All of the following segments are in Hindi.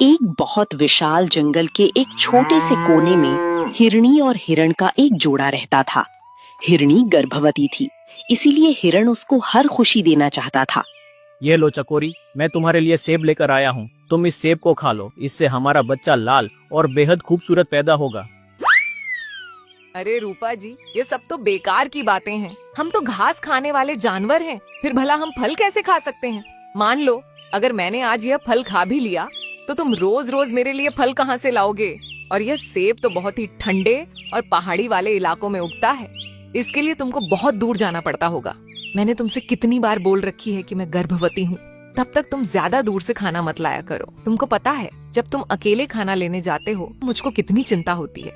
एक बहुत विशाल जंगल के एक छोटे से कोने में हिरनी और हिरण का एक जोड़ा रहता था। हिरनी गर्भवती थी, इसीलिए हिरण उसको हर खुशी देना चाहता था। ये लो चकोरी, मैं तुम्हारे लिए सेब लेकर आया हूँ। तुम इस सेब को खा लो, इससे हमारा बच्चा लाल और बेहद खूबसूरत पैदा होगा। अरे रूपा जी, ये सब तो बेकार की बातें हैं। हम तो घास खाने वाले जानवर हैं, फिर भला हम फल कैसे खा सकते हैं? मान लो अगर मैंने आज यह फल खा भी लिया तो तुम रोज रोज मेरे लिए फल कहाँ से लाओगे? और यह सेब तो बहुत ही ठंडे और पहाड़ी वाले इलाकों में उगता है, इसके लिए तुमको बहुत दूर जाना पड़ता होगा। मैंने तुमसे कितनी बार बोल रखी है कि मैं गर्भवती हूँ, तब तक तुम ज्यादा दूर से खाना मत लाया करो। तुमको पता है जब तुम अकेले खाना लेने जाते हो मुझको कितनी चिंता होती है।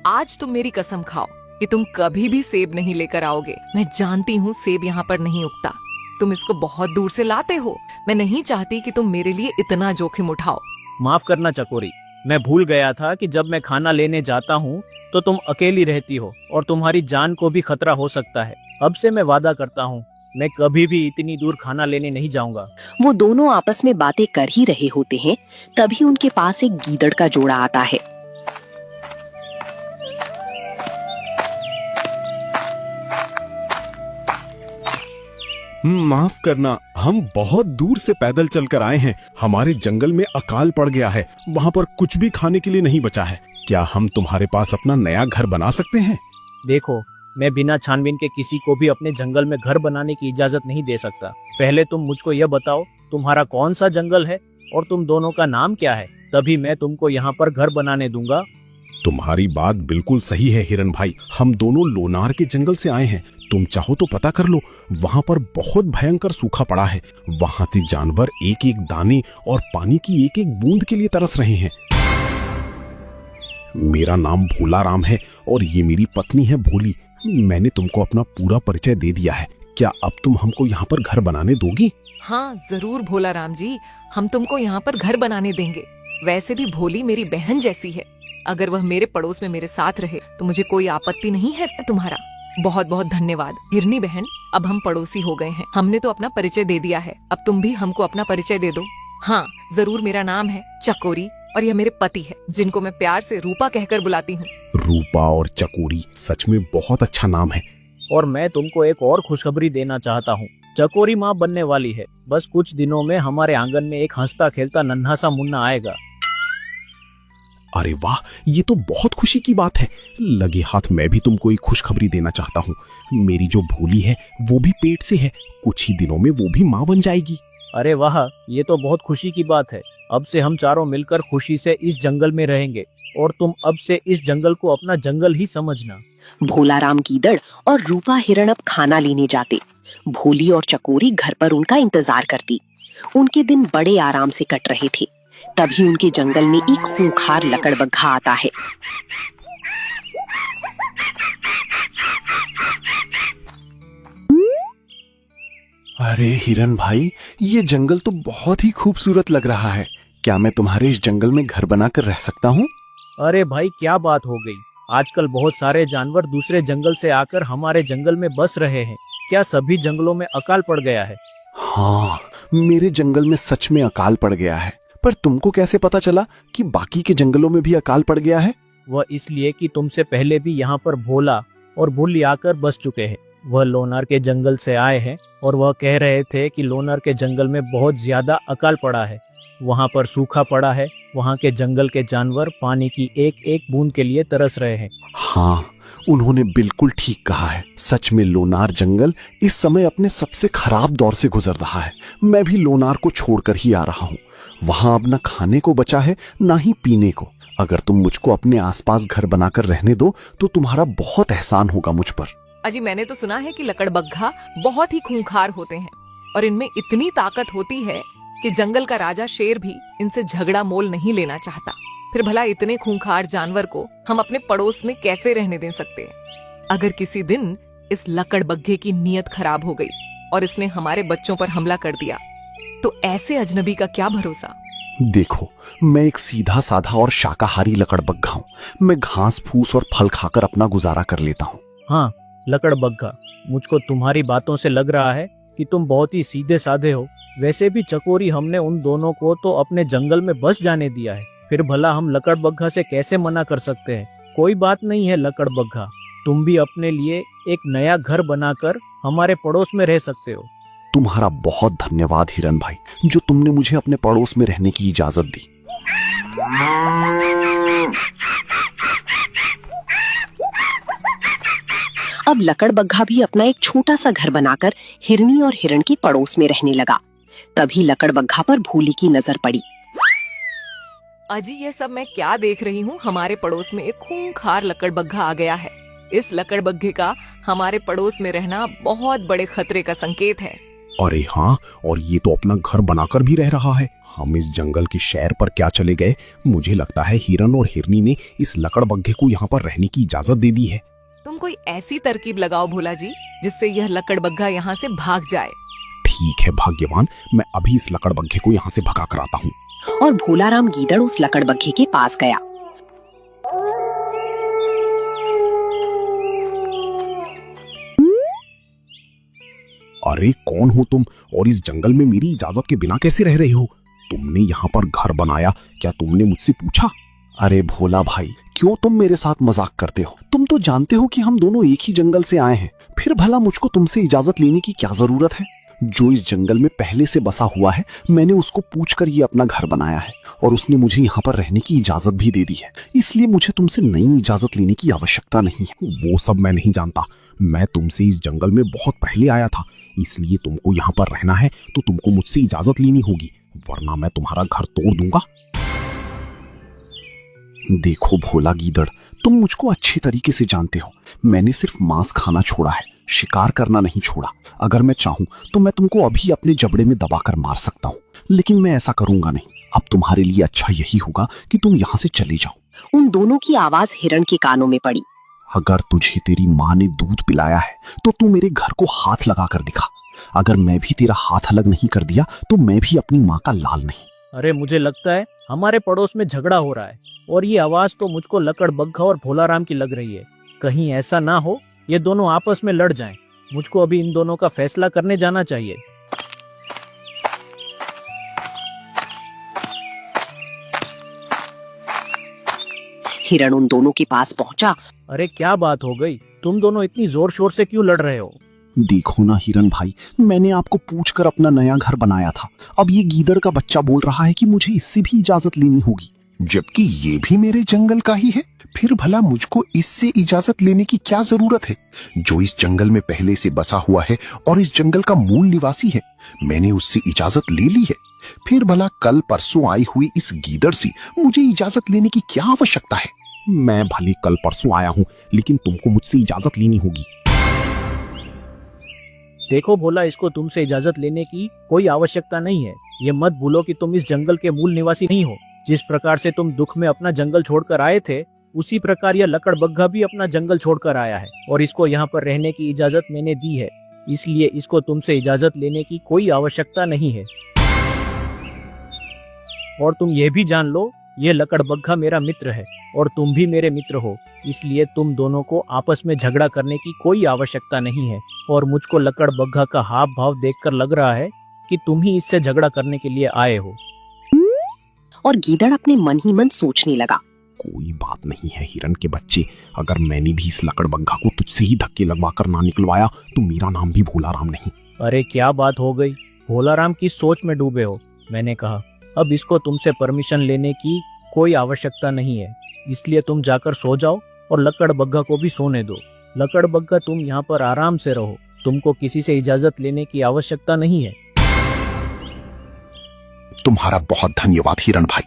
आज तुम मेरी कसम खाओ कि तुम कभी भी सेब नहीं लेकर आओगे। मैं जानती हूँ सेब यहाँ पर नहीं उगता, तुम इसको बहुत दूर से लाते हो। मैं नहीं चाहती कि तुम मेरे लिए इतना जोखिम उठाओ। माफ करना चकोरी, मैं भूल गया था कि जब मैं खाना लेने जाता हूँ तो तुम अकेली रहती हो और तुम्हारी जान को भी खतरा हो सकता है। अब से मैं वादा करता हूँ, मैं कभी भी इतनी दूर खाना लेने नहीं जाऊंगा। वो दोनों आपस में बातें कर ही रहे होते हैं, तभी उनके पास एक गीदड़ का जोड़ा आता है। माफ करना, हम बहुत दूर से पैदल चलकर आए हैं। हमारे जंगल में अकाल पड़ गया है, वहाँ पर कुछ भी खाने के लिए नहीं बचा है। क्या हम तुम्हारे पास अपना नया घर बना सकते हैं? देखो, मैं बिना छानबीन के किसी को भी अपने जंगल में घर बनाने की इजाजत नहीं दे सकता। पहले तुम मुझको यह बताओ, तुम्हारा कौन सा जंगल है और तुम दोनों का नाम क्या है, तभी मैं तुमको यहाँ पर घर बनाने दूंगा। तुम्हारी बात बिल्कुल सही है हिरन भाई, हम दोनों लोनार के जंगल से आए हैं। तुम चाहो तो पता कर लो, वहाँ पर बहुत भयंकर सूखा पड़ा है। वहाँ के जानवर एक एक दाने और पानी की एक एक बूंद के लिए तरस रहे हैं। मेरा नाम भोला राम है और ये मेरी पत्नी है भोली। मैंने तुमको अपना पूरा परिचय दे दिया है। क्या अब तुम हमको यहाँ पर घर बनाने दोगी? हाँ जरूर भोला राम जी, हम तुमको यहाँ पर घर बनाने देंगे। वैसे भी भोली मेरी बहन जैसी है, अगर वह मेरे पड़ोस में मेरे साथ रहे तो मुझे कोई आपत्ति नहीं है। तुम्हारा बहुत बहुत धन्यवाद हिरनी बहन, अब हम पड़ोसी हो गए हैं। हमने तो अपना परिचय दे दिया है, अब तुम भी हमको अपना परिचय दे दो। हाँ जरूर, मेरा नाम है चकोरी और यह मेरे पति है, जिनको मैं प्यार से रूपा कहकर बुलाती हूँ। रूपा और चकोरी सच में बहुत अच्छा नाम है। और मैं तुमको एक और खुशखबरी देना चाहता हूँ, चकोरी माँ बनने वाली है। बस कुछ दिनों में हमारे आंगन में एक हंसता खेलता नन्हा सा मुन्ना आएगा। अरे वाह, ये तो बहुत खुशी की बात है। लगे हाथ मैं भी तुमको एक खुशखबरी देना चाहता हूँ। मेरी जो भोली है वो भी पेट से है, कुछ ही दिनों में वो भी माँ बन जाएगी। अरे वाह, ये तो बहुत खुशी की बात है। अब से हम चारों मिलकर खुशी से इस जंगल में रहेंगे और तुम अब से इस जंगल को अपना जंगल ही समझना। भोला राम गीदड़ और रूपा हिरण अब खाना लेने जाते। भोली और चकोरी घर पर उनका इंतजार करती। उनके दिन बड़े आराम से कट रहे थे, तभी उनके जंगल में एक खूंखार लकड़बग्घा आता है। अरे हिरन भाई, ये जंगल तो बहुत ही खूबसूरत लग रहा है। क्या मैं तुम्हारे इस जंगल में घर बनाकर रह सकता हूँ? अरे भाई, क्या बात हो गई? आजकल बहुत सारे जानवर दूसरे जंगल से आकर हमारे जंगल में बस रहे हैं। क्या सभी जंगलों में अकाल पड़ गया है? हाँ, मेरे जंगल में सच में अकाल पड़ गया है। पर तुमको कैसे पता चला कि बाकी के जंगलों में भी अकाल पड़ गया है? वह इसलिए कि तुमसे पहले भी यहाँ पर भोला और भोली आकर बस चुके हैं। वह लोनार के जंगल से आए हैं और वह कह रहे थे कि लोनार के जंगल में बहुत ज्यादा अकाल पड़ा है, वहाँ पर सूखा पड़ा है, वहाँ के जंगल के जानवर पानी की एक एक बूंद के लिए तरस रहे हैं। हाँ, उन्होंने बिल्कुल ठीक कहा है। सच में लोनार जंगल इस समय अपने सबसे खराब दौर से गुजर रहा है। मैं भी लोनार को छोड़कर ही आ रहा हूँ। वहाँ अब न खाने को बचा है, ना ही पीने को। अगर तुम मुझको अपने आसपास घर बनाकर रहने दो तो तुम्हारा बहुत एहसान होगा मुझ पर। अजी, मैंने तो सुना है कि लकड़बग्घा बहुत ही खूंखार होते हैं और इनमें इतनी ताकत होती है कि जंगल का राजा शेर भी इनसे झगड़ा मोल नहीं लेना चाहता। फिर भला इतने खूंखार जानवर को हम अपने पड़ोस में कैसे रहने दे सकते हैं? अगर किसी दिन इस लकड़बग्घे की नीयत खराब हो गई और इसने हमारे बच्चों पर हमला कर दिया तो ऐसे अजनबी का क्या भरोसा। देखो, मैं एक सीधा साधा और शाकाहारी लकड़बग्घा हूँ। मैं घास फूस और फल खाकर अपना गुजारा कर लेता हूँ। हाँ लकड़बग्घा, मुझको तुम्हारी बातों से लग रहा है कि तुम बहुत ही सीधे साधे हो वैसे भी चकोरी, हमने उन दोनों को तो अपने जंगल में बस जाने दिया है, फिर भला हम लकड़बग्घा से कैसे मना कर सकते हैं। कोई बात नहीं है लकड़बग्घा, तुम भी अपने लिए एक नया घर बनाकर हमारे पड़ोस में रह सकते हो। तुम्हारा बहुत धन्यवाद हिरन भाई, जो तुमने मुझे अपने पड़ोस में रहने की इजाजत दी। अब लकड़बग्घा भी अपना एक छोटा सा घर बनाकर हिरनी और हिरण के पड़ोस में रहने लगा। तभी लकड़बग्घा पर भोली की नजर पड़ी। अजी, ये सब मैं क्या देख रही हूँ? हमारे पड़ोस में एक खूंखार लकड़बग्घा आ गया है। इस लकड़बग्घे का हमारे पड़ोस में रहना बहुत बड़े खतरे का संकेत है। अरे हाँ, और ये तो अपना घर बनाकर भी रह रहा है। हम इस जंगल के शहर पर क्या चले गए? मुझे लगता है हिरन और हिरनी ने इस लकड़बग्घे को यहाँ पर रहने की इजाजत दे दी है। तुम कोई ऐसी तरकीब लगाओ भोला जी, जिससे यह लकड़बग्घा यहाँ से भाग जाए। ठीक है भाग्यवान, मैं अभी इस लकड़बग्घे को यहाँ से भगा कर आता हूँ। और भोलाराम गीदड़ उस लकड़बग्घे के पास गया। अरे कौन हो तुम, और इस जंगल में मेरी इजाजत के बिना कैसे रह रहे हो? तुमने यहाँ पर घर बनाया, क्या तुमने मुझसे पूछा? अरे भोला भाई, क्यों तुम मेरे साथ मजाक करते हो? तुम तो जानते हो कि हम दोनों एक ही जंगल से आए हैं, फिर भला मुझको तुमसे इजाजत लेने की क्या जरूरत है? जो इस जंगल में पहले से बसा हुआ है, मैंने उसको पूछकर ये अपना घर बनाया है, और उसने मुझे यहाँ पर रहने की इजाजत भी दे दी है। इसलिए मुझे तुमसे नई इजाजत लेने की आवश्यकता नहीं है। वो सब मैं नहीं जानता। मैं तुमसे इस जंगल में बहुत पहले आया था, इसलिए तुमको यहाँ पर रहना है तो तुमको मुझसे इजाजत लेनी होगी, वरना मैं तुम्हारा घर तोड़ दूंगा। देखो भोला गीदड़, तुम मुझको अच्छे तरीके से जानते हो। मैंने सिर्फ मांस खाना छोड़ा है, शिकार करना नहीं छोड़ा। अगर मैं चाहूं तो मैं तुमको अभी अपने जबड़े में दबाकर मार सकता हूं, लेकिन मैं ऐसा करूंगा नहीं। अब तुम्हारे लिए अच्छा यही होगा कि तुम यहाँ से चले जाओ। उन दोनों की आवाज हिरण के कानों में पड़ी। अगर तुझे तेरी माँ ने दूध पिलाया है तो तू मेरे घर को हाथ लगा कर दिखा। अगर मैं भी तेरा हाथ अलग नहीं कर दिया तो मैं भी अपनी माँ का लाल नहीं। अरे मुझे लगता है हमारे पड़ोस में झगड़ा हो रहा है, और ये आवाज तो मुझको लकड़बग्घा और भोलाराम की लग रही है। कहीं ऐसा ना हो ये दोनों आपस में लड़ जाएं। मुझको अभी इन दोनों का फैसला करने जाना चाहिए। हिरण उन दोनों के पास पहुंचा। अरे क्या बात हो गई? तुम दोनों इतनी जोर शोर से क्यों लड़ रहे हो? देखो ना हिरन भाई, मैंने आपको पूछकर अपना नया घर बनाया था। अब ये गीदड़ का बच्चा बोल रहा है कि मुझे इससे भी इजाजत लेनी होगी, जबकि ये भी मेरे जंगल का ही है। फिर भला मुझको इससे इजाजत लेने की क्या जरूरत है, जो इस जंगल में पहले से बसा हुआ है और इस जंगल का मूल निवासी है। मैंने उससे इजाजत ले ली है, फिर भला कल परसों आई हुई इस गीदड़ से मुझे इजाजत लेने की क्या आवश्यकता है? मैं भले कल परसों आया हूँ, लेकिन तुमको मुझसे इजाजत लेनी होगी। देखो भोला, इसको तुमसे इजाजत लेने की कोई आवश्यकता नहीं है। ये मत भूलो कि तुम इस जंगल के मूल निवासी नहीं हो। जिस प्रकार से तुम दुख में अपना जंगल छोड़कर आए थे, उसी प्रकार यह लकड़बग्घा भी अपना जंगल छोड़कर आया है, और इसको यहाँ पर रहने की इजाजत मैंने दी है। इसलिए इसको तुमसे इजाजत लेने की कोई आवश्यकता नहीं है। और तुम ये भी जान लो, ये लकड़बग्घा मेरा मित्र है और तुम भी मेरे मित्र हो, इसलिए तुम दोनों को आपस में झगड़ा करने की कोई आवश्यकता नहीं है। और मुझको लकड़बग्घा का हाव भाव देखकर लग रहा है कि तुम ही इससे झगड़ा करने के लिए आए हो। और गीदड़ अपने मन ही मन सोचने लगा। कोई बात नहीं है हिरन के बच्चे, अगर मैंने भी इस लकड़बग्घा को तुझसे ही धक्के लगवा कर ना निकलवाया तो मेरा नाम भी भोलाराम नहीं। अरे क्या बात हो गई? भोलाराम की सोच में डूबे हो। मैंने कहा अब इसको तुमसे परमिशन लेने की कोई आवश्यकता नहीं है, इसलिए तुम जाकर सो जाओ और लकड़बग्घा को भी सोने दो। लकड़बग्घा, तुम यहाँ पर आराम से रहो, तुमको किसी से इजाजत लेने की आवश्यकता नहीं है। तुम्हारा बहुत धन्यवाद हिरण भाई,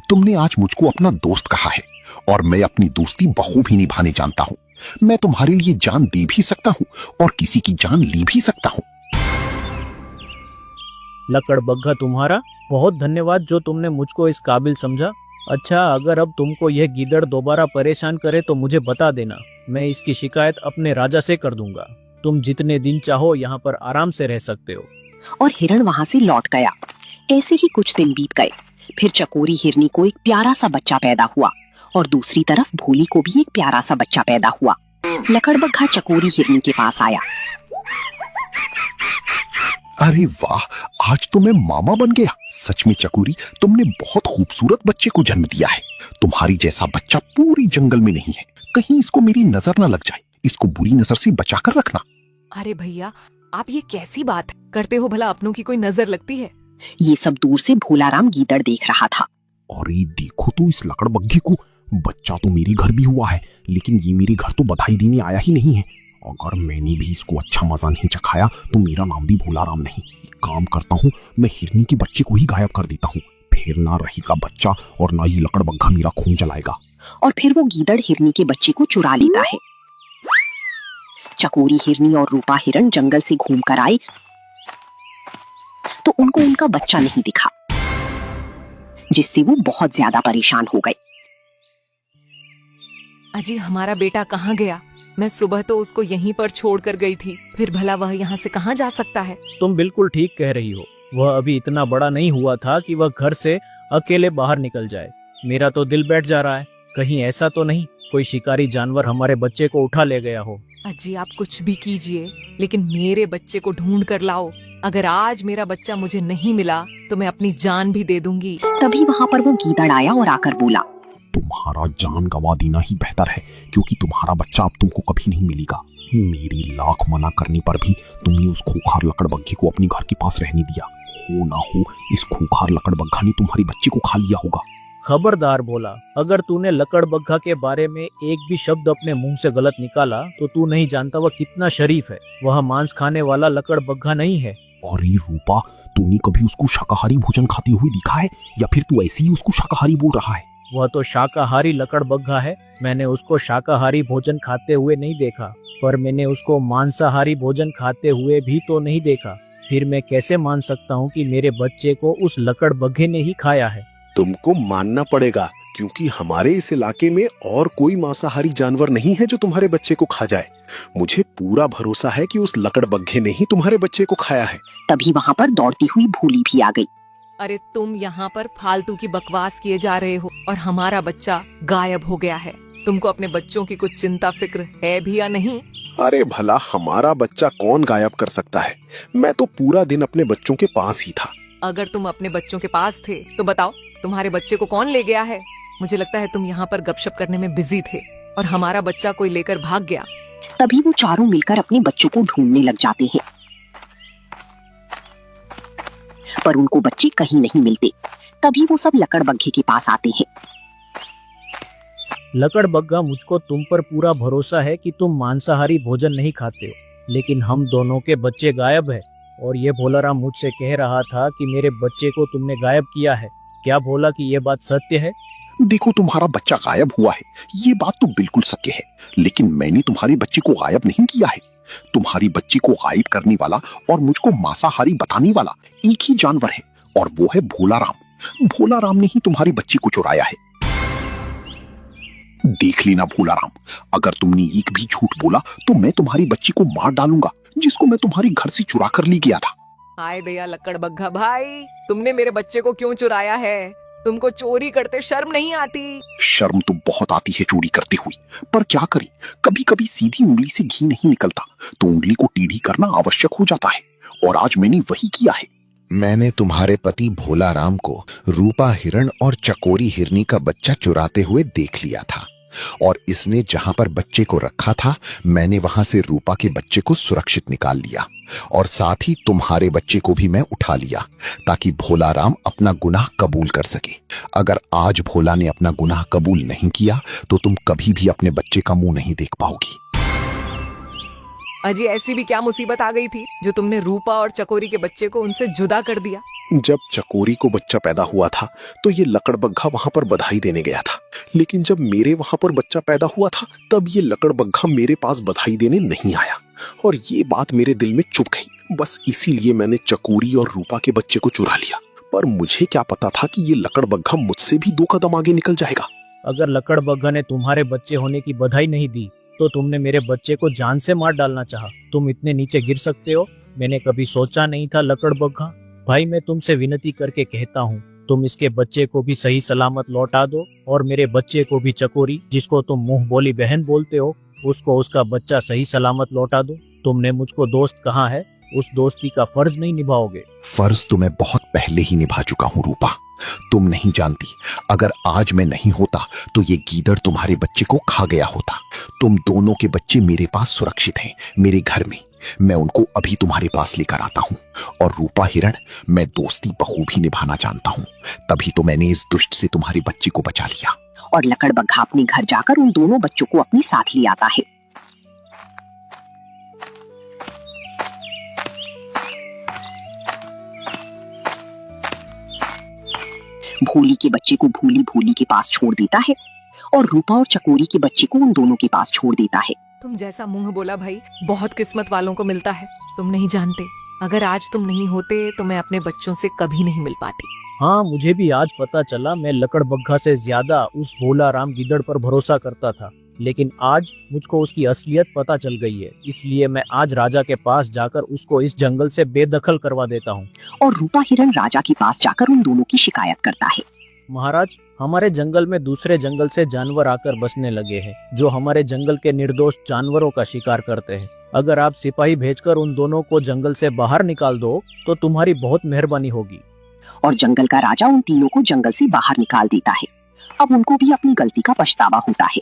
तुमने आज मुझको अपना दोस्त कहा है और मैं अपनी दोस्ती बखूबी निभाने जानता हूँ। मैं तुम्हारे लिए जान दे भी सकता हूँ और किसी की जान ली भी सकता हूँ। लकड़बग्घा, तुम्हारा बहुत धन्यवाद जो तुमने मुझको इस काबिल समझा। अच्छा, अगर अब तुमको यह गीदड़ दोबारा परेशान करे तो मुझे बता देना, मैं इसकी शिकायत अपने राजा से कर दूंगा। तुम जितने दिन चाहो यहाँ पर आराम से रह सकते हो। और हिरण वहां से लौट गया। ऐसे ही कुछ दिन बीत गए। फिर चकोरी हिरनी को एक प्यारा सा बच्चा पैदा हुआ और दूसरी तरफ भोली को भी एक प्यारा सा बच्चा पैदा हुआ। लकड़बग्घा चकोरी हिरनी के पास आया। अरे वाह, आज तो मैं मामा बन गया। सच में चकोरी, तुमने बहुत खूबसूरत बच्चे को जन्म दिया है। तुम्हारी जैसा बच्चा पूरी जंगल में नहीं है। कहीं इसको मेरी नजर ना लग जाए। इसको बुरी नजर से बचा कर रखना। अरे भैया, आप ये कैसी बात करते हो? भला अपनों की कोई नजर लगती है? ये सब दूर से भोलाराम गीदड़ देख रहा था। अरे देखो तो इस लकड़बग्घे को, बच्चा तो मेरे घर भी हुआ है, लेकिन ये मेरे घर तो बधाई देने आया ही नहीं है। अगर मैंने भी इसको अच्छा मजा नहीं चखाया तो मेरा नाम भी भोलाराम नहीं। एक काम करता हूँ, मैं हिरनी के बच्चे को ही गायब कर देता हूँ। फिर ना रहेगा बच्चा और ना ही लकड़बग्घा मेरा खून जलाएगा। और फिर वो गीदड़ हिरनी के बच्चे को चुरा लेता है। चकोरी, हिरनी और रूपा हिरण जंगल से घूम कर आए तो उनको उनका बच्चा नहीं दिखा, जिससे वो बहुत ज्यादा परेशान हो गए। अजी, हमारा बेटा कहाँ गया? मैं सुबह तो उसको यहीं पर छोड़ कर गई थी, फिर भला वह यहाँ से कहाँ जा सकता है? तुम बिल्कुल ठीक कह रही हो। वह अभी इतना बड़ा नहीं हुआ था कि वह घर से अकेले बाहर निकल जाए। मेरा तो दिल बैठ जा रहा है, कहीं ऐसा तो नहीं कोई शिकारी जानवर हमारे बच्चे को उठा ले गया हो। अजी, आप कुछ भी कीजिए, लेकिन मेरे बच्चे को ढूंढ कर लाओ। अगर आज मेरा बच्चा मुझे नहीं मिला तो मैं अपनी जान भी दे दूंगी। तभी वहाँ पर वो गीदड़ आया और आकर बोला, तुम्हारा जान गवा देना ही बेहतर है, क्योंकि तुम्हारा बच्चा अब तुमको कभी नहीं मिलेगा। मेरी लाख मना करने पर भी तुमने उस खूंखार लकड़बग्घे को अपने घर के पास रहने दिया। हो ना हो इस खूंखार लकड़बग्घा ने तुम्हारे बच्चे को खा लिया होगा। खबरदार भोला, अगर तूने लकड़बग्घा के बारे में एक भी शब्द अपने मुंह से गलत निकाला तो तू नहीं जानता वह कितना शरीफ है। वह मांस खाने वाला लकड़बग्घा नहीं है। अरे रूपा, तूने कभी उसको शाकाहारी भोजन खाते हुए देखा है, या फिर तू ऐसे ही उसको शाकाहारी बोल रहा है? वह तो शाकाहारी लकड़बग्घा है। मैंने उसको शाकाहारी भोजन खाते हुए नहीं देखा, पर मैंने उसको मांसाहारी भोजन खाते हुए भी तो नहीं देखा। फिर मैं कैसे मान सकता हूँ कि मेरे बच्चे को उस लकड़बग्घे ने ही खाया है? तुमको मानना पड़ेगा, क्योंकि हमारे इस इलाके में और कोई मांसाहारी जानवर नहीं है जो तुम्हारे बच्चे को खा जाए। मुझे पूरा भरोसा है कि उस लकड़बग्घे ने ही तुम्हारे बच्चे को खाया है। तभी वहाँ पर दौड़ती हुई भूली भी आ गई। अरे तुम यहाँ पर फालतू की बकवास किए जा रहे हो और हमारा बच्चा गायब हो गया है। तुमको अपने बच्चों की कुछ चिंता फिक्र है भी या नहीं? अरे भला हमारा बच्चा कौन गायब कर सकता है? मैं तो पूरा दिन अपने बच्चों के पास ही था। अगर तुम अपने बच्चों के पास थे तो बताओ, तुम्हारे बच्चे को कौन ले गया है? मुझे लगता है तुम यहाँ पर गपशप करने में बिजी थे और हमारा बच्चा कोई लेकर भाग गया। तभी वो चारों मिलकर अपने बच्चों को ढूंढने लग जाते हैं, पर उनको बच्चे कहीं नहीं मिलते। तभी वो सब लकड़बग्घे के पास आते हैं। लकड़बग्घा, मुझको तुम पर पूरा भरोसा है कि तुम मांसाहारी भोजन नहीं खाते हो, लेकिन हम दोनों के बच्चे गायब है। और ये भोलाराम मुझसे कह रहा था कि मेरे बच्चे को तुमने गायब किया है। क्या भोला कि ये बात सत्य है? देखो, तुम्हारा बच्चा गायब हुआ है, ये बात तो बिल्कुल सत्य है, लेकिन मैंने तुम्हारे बच्चे को गायब नहीं किया है। तुम्हारी बच्ची को गायब करने वाला और मुझको मांसाहारी बताने वाला एक ही जानवर है, और वो है भोलाराम। भोलाराम ने ही तुम्हारी बच्ची को चुराया है। देख लेना भोलाराम, अगर तुमने एक भी झूठ बोला तो मैं तुम्हारी बच्ची को मार डालूंगा, जिसको मैं तुम्हारे घर से चुरा कर ले गया था। हाय दया लकड़बग्घा भाई, तुमने मेरे बच्चे को क्यों चुराया है? तुमको चोरी करते शर्म नहीं आती? शर्म तो बहुत आती है चोरी करते हुए, पर क्या करें, कभी कभी सीधी उंगली से घी नहीं निकलता, तो उंगली को टेढ़ी करना आवश्यक हो जाता है, और आज मैंने वही किया है। मैंने तुम्हारे पति भोलाराम को रूपा हिरण और चकोरी हिरनी का बच्चा चुराते हुए देख लिया था, और इसने जहां पर बच्चे को रखा था, मैंने वहां से रूपा के बच्चे को सुरक्षित निकाल लिया, और साथ ही तुम्हारे बच्चे को भी मैं उठा लिया, ताकि भोलाराम अपना गुनाह कबूल कर सके। अगर आज भोला ने अपना गुनाह कबूल नहीं किया तो तुम कभी भी अपने बच्चे का मुंह नहीं देख पाओगी। अजी, ऐसी भी क्या मुसीबत आ गई थी जो तुमने रूपा और चकोरी के बच्चे को उनसे जुदा कर दिया? जब चकोरी को बच्चा पैदा हुआ था तो ये लकड़बग्घा वहां पर बधाई देने गया था, लेकिन जब मेरे वहां पर बच्चा पैदा हुआ था तब ये लकड़बग्घा मेरे पास बधाई देने नहीं आया, और ये बात मेरे दिल में चुभ गई। बस इसीलिए मैंने चकोरी और रूपा के बच्चे को चुरा लिया, पर मुझे क्या पता था कि ये लकड़बग्घा मुझसे भी 2 कदम आगे निकल जाएगा। अगर लकड़बग्घा ने तुम्हारे बच्चे होने की बधाई नहीं दी तो तुमने मेरे बच्चे को जान से मार डालना चाहा। तुम इतने नीचे गिर सकते हो, मैंने कभी सोचा नहीं था लकड़बग्घा। भाई, मैं तुमसे विनती करके कहता हूँ, तुम इसके बच्चे को भी सही सलामत लौटा दो, और मेरे बच्चे को भी, चकोरी जिसको तुम मुंह बोली बहन बोलते हो, उसको उसका बच्चा सही सलामत लौटा दो। तुमने मुझको दोस्त कहा है, उस दोस्ती का फर्ज नहीं निभाओगे? फर्ज तो मैं बहुत पहले ही निभा चुका हूं रूपा। तुम नहीं जानती, अगर आज मैं नहीं होता तो ये गीदड़ तुम्हारे बच्चे को खा गया होता। तुम दोनों के बच्चे मेरे पास सुरक्षित हैं, मेरे घर में। मैं उनको अभी तुम्हारे पास लेकर आता हूं। और रूपा हिरण, मैं दोस्ती बखूबी निभाना जानता हूं, तभी तो मैंने इस दुष्ट से तुम्हारे बच्चे को बचा लिया। और लकड़बग्घा अपने घर जाकर उन दोनों बच्चों को अपने साथ ले आता है। भोली के बच्चे को भोली भोली के पास छोड़ देता है और रूपा और चकोरी के बच्चे को उन दोनों के पास छोड़ देता है। तुम जैसा मुंह बोला भाई बहुत किस्मत वालों को मिलता है। तुम नहीं जानते, अगर आज तुम नहीं होते तो मैं अपने बच्चों से कभी नहीं मिल पाती। हाँ, मुझे भी आज पता चला मैं लकड़बग्घा से ज्यादा उस भोला राम गीदड़ पर भरोसा करता था, लेकिन आज मुझको उसकी असलियत पता चल गई है। इसलिए मैं आज राजा के पास जाकर उसको इस जंगल से बेदखल करवा देता हूँ। और रूपा हिरण राजा के पास जाकर उन दोनों की शिकायत करता है। महाराज, हमारे जंगल में दूसरे जंगल से जानवर आकर बसने लगे हैं, जो हमारे जंगल के निर्दोष जानवरों का शिकार करते हैं। अगर आप सिपाही भेजकर उन दोनों को जंगल से बाहर निकाल दो तो तुम्हारी बहुत मेहरबानी होगी। और जंगल का राजा उन तीनों को जंगल से बाहर निकाल देता है। अब उनको भी अपनी गलती का पछतावा होता है।